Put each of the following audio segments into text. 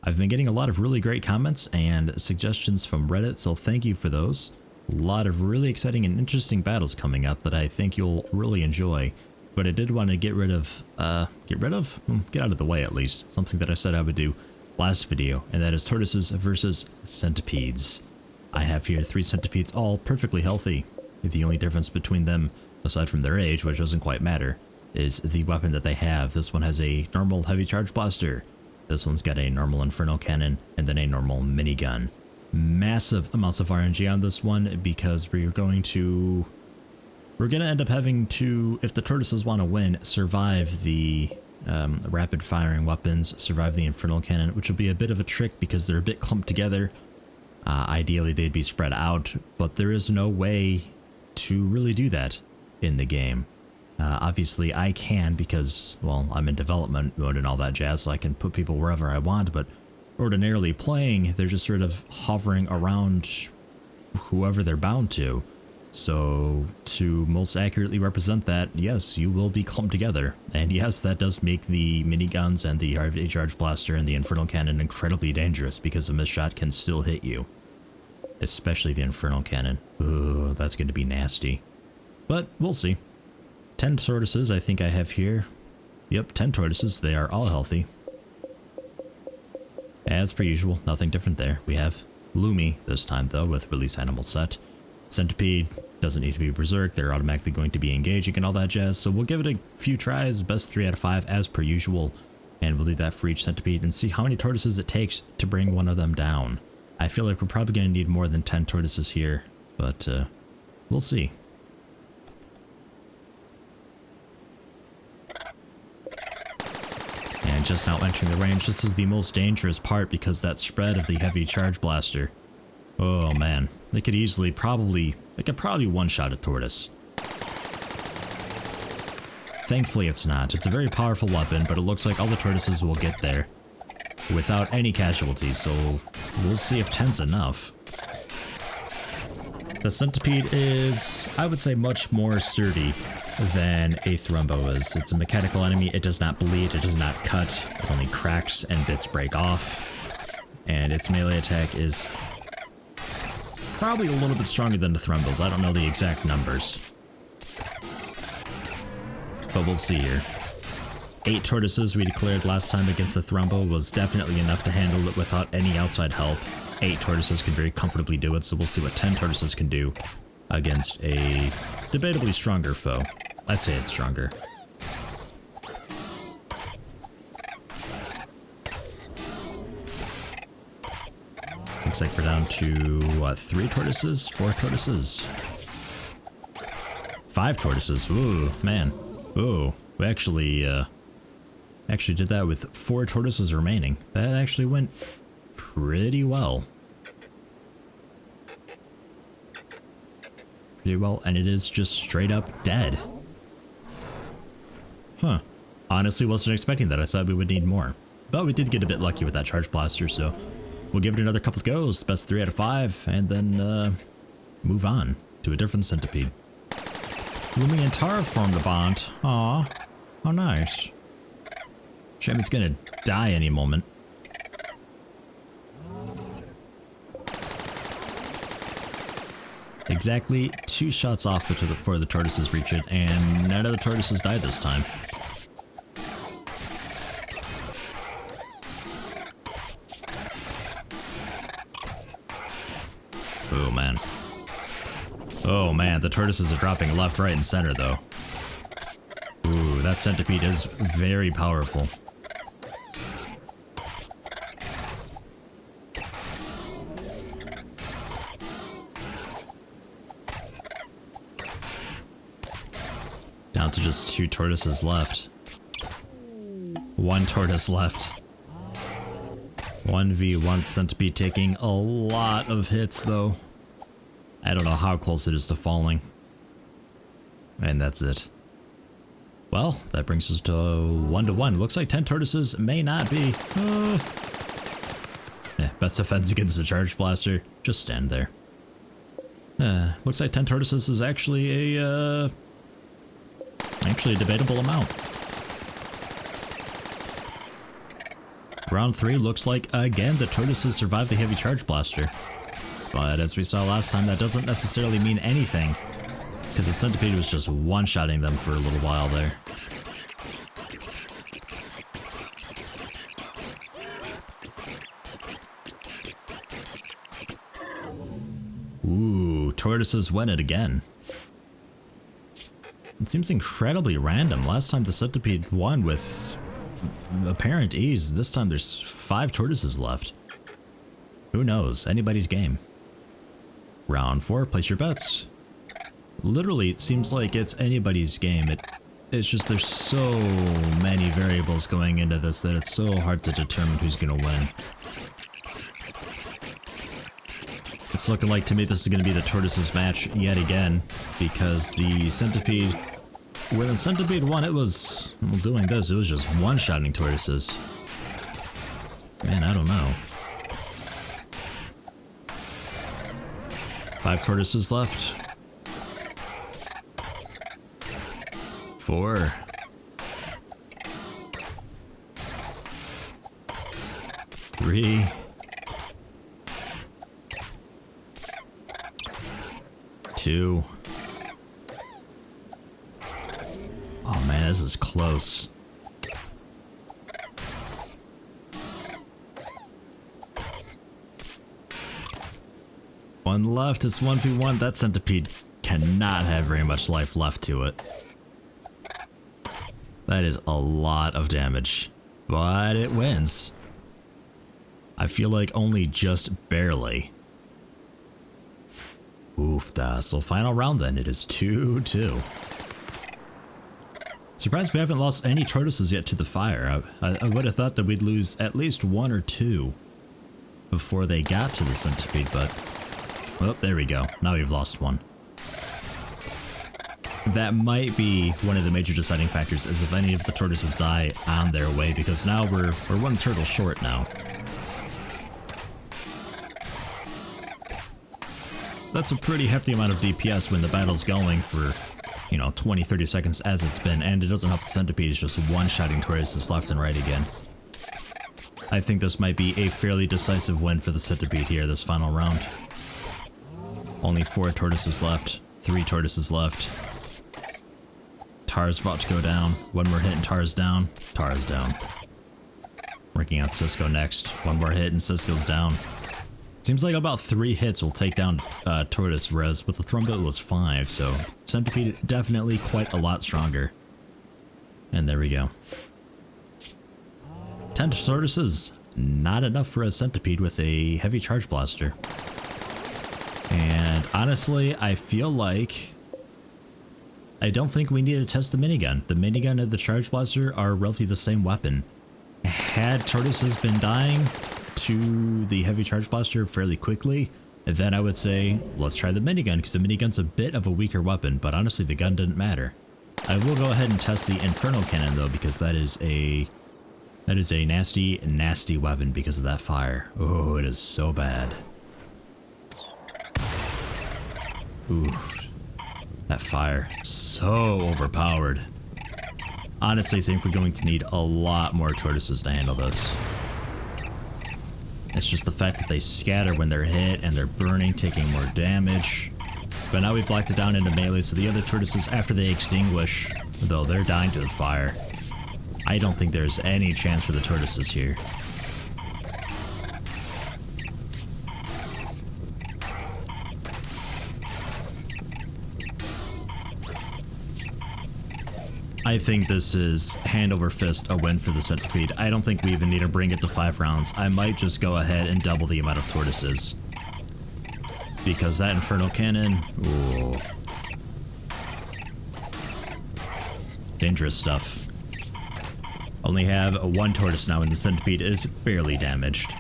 I've been getting a lot of really great comments and suggestions from Reddit, so thank you for those. A lot of really exciting and interesting battles coming up that I think you'll really enjoy. But I did want to get out of the way at least, something that I said I would do last video, and that is tortoises versus centipedes. I have here 3 centipedes, all perfectly healthy. The only difference between them, aside from their age, which doesn't quite matter, is the weapon that they have. This one has a normal heavy charge blaster. This one's got a normal Inferno cannon, and then a normal minigun. Massive amounts of RNG on this one, because we're going to end up having to, if the tortoises want to win, survive the rapid firing weapons, survive the Inferno cannon, which will be a bit of a trick because they're a bit clumped together. Ideally they'd be spread out, but there is no way to really do that in the game. Obviously I can because, well, I'm in development mode and all that jazz, so I can put people wherever I want, but ordinarily playing, they're just sort of hovering around whoever they're bound to. So to most accurately represent that, yes, you will be clumped together. And yes, that does make the miniguns and the heavy charge blaster and the Inferno cannon incredibly dangerous because a missed shot can still hit you. Especially the Inferno cannon. Ooh, that's going to be nasty. But we'll see. 10 tortoises I think I have here. Yep, 10 tortoises. They are all healthy. As per usual, nothing different there. We have Lumi this time though with release animal set. Centipede doesn't need to be berserk, they're automatically going to be engaging and all that jazz, so we'll give it a few tries, best 3 out of 5 as per usual, and we'll do that for each centipede and see how many tortoises it takes to bring one of them down. I feel like we're probably going to need more than 10 tortoises here, but we'll see. And just now entering the range, this is the most dangerous part because that spread of the heavy charge blaster. Oh man, they could probably one-shot a tortoise. Thankfully it's not. It's a very powerful weapon, but it looks like all the tortoises will get there without any casualties, so we'll see if 10's enough. The centipede is, I would say, much more sturdy than a Thrumbo is. It's a mechanical enemy, it does not bleed, it does not cut, it only cracks and bits break off, and its melee attack is probably a little bit stronger than the Thrumbos. I don't know the exact numbers, but we'll see here. 8 tortoises we declared last time against the Thrumbo was definitely enough to handle it without any outside help. 8 tortoises could very comfortably do it, so we'll see what 10 tortoises can do against a debatably stronger foe. I'd say it's stronger. Looks like we're down to, what, 3 tortoises? 4 tortoises? 5 tortoises. Ooh, man. Ooh, we actually did that with 4 tortoises remaining. That actually went pretty well. Pretty well, and it is just straight up dead. Huh. Honestly wasn't expecting that. I thought we would need more. But we did get a bit lucky with that charge blaster, so we'll give it another couple of goes, best 3 out of 5, and then move on to a different centipede. Lumi and Tara formed a bond. Aw, how nice. Shame it's gonna die any moment. Exactly 2 shots off before the tortoises reach it, and none of the tortoises died this time. Oh man. Oh man, the tortoises are dropping left, right, and center though. Ooh, that centipede is very powerful. Down to just 2 tortoises left. 1 tortoise left. 1v1 centipede taking a lot of hits though. I don't know how close it is to falling. And that's it. Well, that brings us to 1-1. Looks like 10 tortoises may not be. Yeah, best defense against the charge blaster. Just stand there. Looks like 10 tortoises is actually a debatable amount. Round 3 looks like, again, the tortoises survived the heavy charge blaster. But as we saw last time, that doesn't necessarily mean anything, because the centipede was just one-shotting them for a little while there. Ooh, tortoises win it again. It seems incredibly random. Last time the centipede won with apparent ease. This time there's 5 tortoises left. Who knows? Anybody's game. Round 4, place your bets. Literally, it seems like it's anybody's game. It's just there's so many variables going into this that it's so hard to determine who's gonna win. It's looking like to me this is gonna be the tortoises match yet again, because the centipede, when the centipede won, it was, well, doing this, it was just one-shotting tortoises. Man, I don't know. 5 tortoises left. 4. 3. 2. Oh man, this is close. One left, it's 1v1. That centipede cannot have very much life left to it. That is a lot of damage, but it wins. I feel like only just barely. Oof, so final round then, it is 2-2. Surprised we haven't lost any tortoises yet to the fire. I would have thought that we'd lose at least 1 or 2 before they got to the centipede, but... oh, there we go. Now we've lost 1. That might be one of the major deciding factors, is if any of the tortoises die on their way, because now we're 1 turtle short now. That's a pretty hefty amount of DPS when the battle's going for, you know, 20-30 seconds as it's been, and it doesn't help the centipede, it's just one-shotting tortoises left and right again. I think this might be a fairly decisive win for the centipede here, this final round. Only 4 tortoises left, 3 tortoises left. Tar's about to go down. 1 more hit and Tar's down. Tar's down. Working on Cisco next. 1 more hit and Cisco's down. Seems like about 3 hits will take down Tortoise, whereas with the Thrumbo it was 5, so Centipede definitely quite a lot stronger. And there we go. 10 Tortoises, not enough for a Centipede with a heavy charge blaster. And honestly, I feel like I don't think we need to test the minigun. The minigun and the charge blaster are roughly the same weapon. Had Tortoises been dying to the heavy charge blaster fairly quickly, then I would say let's try the minigun, because the minigun's a bit of a weaker weapon, but honestly the gun didn't matter. I will go ahead and test the Inferno cannon though, because that is a nasty, nasty weapon because of that fire. Oh, it is so bad. Ooh, that fire, so overpowered. Honestly, I think we're going to need a lot more tortoises to handle this. It's just the fact that they scatter when they're hit and they're burning, taking more damage. But now we've locked it down into melee, so the other tortoises, after they extinguish, though they're dying to the fire, I don't think there's any chance for the tortoises here. I think this is hand over fist a win for the Centipede. I don't think we even need to bring it to 5 rounds. I might just go ahead and double the amount of tortoises. Because that Inferno cannon, ooh. Dangerous stuff. Only have 1 tortoise now and the Centipede is barely damaged.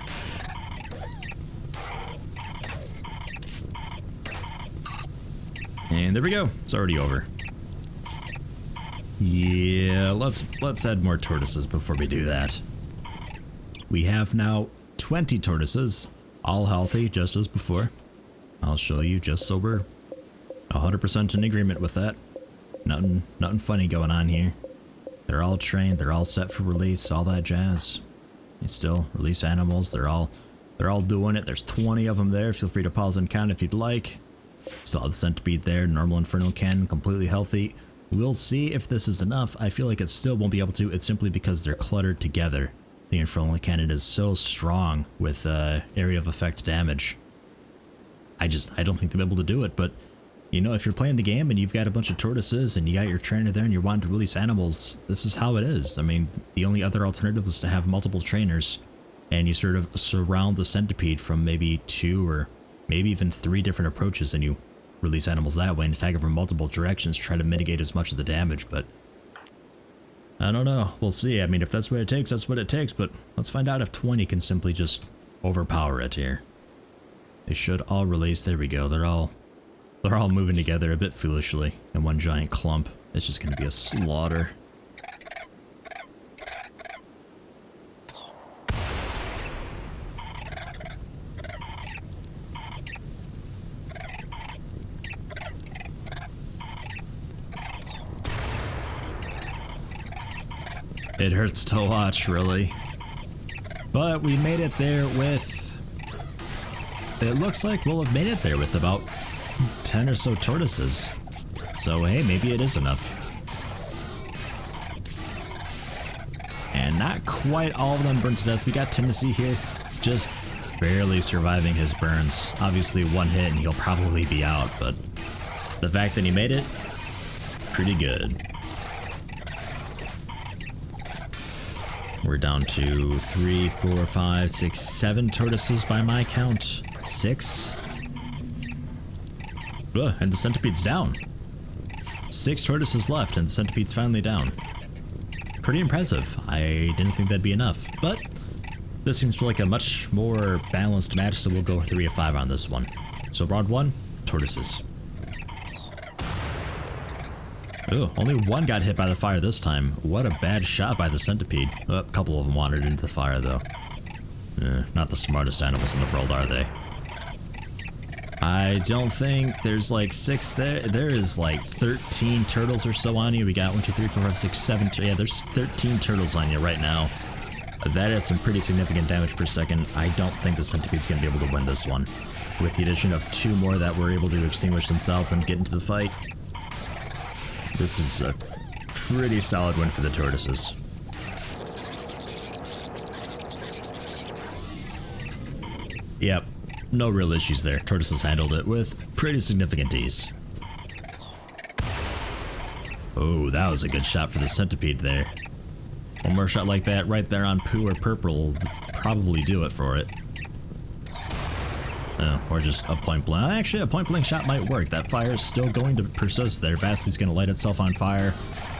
And there we go, it's already over. Yeah, let's add more tortoises before we do that. We have now 20 tortoises, all healthy, just as before. I'll show you just so we're 100% in agreement with that. Nothing funny going on here. They're all trained, they're all set for release, all that jazz. You still release animals. They're all doing it. There's 20 of them there. Feel free to pause and count if you'd like. Still have the centipede there. Normal Inferno cannon, completely healthy. We'll see if this is enough. I feel like it still won't be able to. It's simply because they're cluttered together. The Inferno cannon is so strong with area of effect damage. I don't think they'll be able to do it, but you know, if you're playing the game and you've got a bunch of tortoises and you got your trainer there and you're wanting to release animals, this is how it is. I mean, the only other alternative is to have multiple trainers and you sort of surround the centipede from maybe 2 or maybe even 3 different approaches, and you release animals that way and attack it from multiple directions, try to mitigate as much of the damage. But I don't know. We'll see. I mean, if that's what it takes, that's what it takes. But let's find out if 20 can simply just overpower it here. They should all release. There we go. They're all moving together a bit foolishly in one giant clump. It's just going to be a slaughter. It hurts to watch, really. But we made it there with... It looks like we'll have made it there with about 10 or so tortoises. So hey, maybe it is enough. And not quite all of them burned to death. We got Tennessee here just barely surviving his burns. Obviously 1 hit and he'll probably be out, but the fact that he made it, pretty good. We're down to 3, 4, 5, 6, 7 tortoises by my count. 6. Ugh, and the centipede's down. 6 tortoises left and the centipede's finally down. Pretty impressive. I didn't think that'd be enough, but this seems like a much more balanced match, so we'll go 3 of 5 on this one. So round 1, tortoises. Ooh, only 1 got hit by the fire this time. What a bad shot by the centipede. Oh, a couple of them wandered into the fire, though. Not the smartest animals in the world, are they? I don't think there's like 6 there. There is like 13 turtles or so on you. We got 1, 2, 3, 4, 5, 6, 7. Yeah, there's 13 turtles on you right now. That is some pretty significant damage per second. I don't think the centipede's going to be able to win this one. With the addition of 2 more that were able to extinguish themselves and get into the fight, this is a pretty solid win for the tortoises. Yep, no real issues there. Tortoises handled it with pretty significant ease. Oh, that was a good shot for the centipede there. One more shot like that right there on poo or purple will probably do it for it. Or just a point blank. Actually, a point blank shot might work. That fire is still going to persist there. Vasty's going to light itself on fire.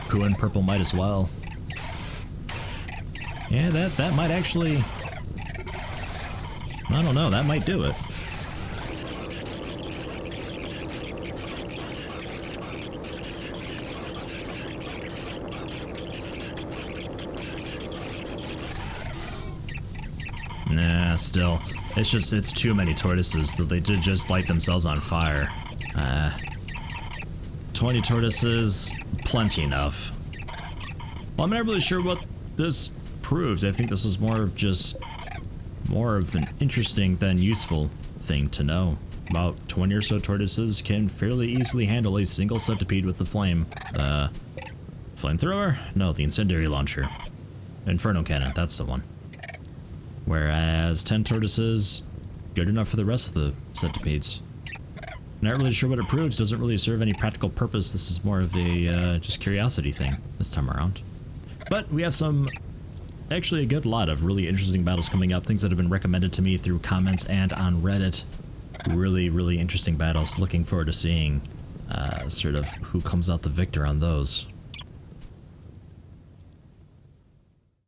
Poo and purple might as well. Yeah, that might actually... I don't know, that might do it. Nah, still. It's too many tortoises that they did just light themselves on fire. 20 tortoises, plenty enough. Well, I'm not really sure what this proves. I think this is more of an interesting than useful thing to know. About 20 or so tortoises can fairly easily handle a single centipede with the flame. Flamethrower? No, the incendiary launcher. Inferno cannon, that's the one. Whereas 10 tortoises, good enough for the rest of the centipedes. Not really sure what it proves, doesn't really serve any practical purpose. This is more of a just curiosity thing this time around. But we have actually a good lot of really interesting battles coming up, things that have been recommended to me through comments and on Reddit. Really, really interesting battles. Looking forward to seeing sort of who comes out the victor on those.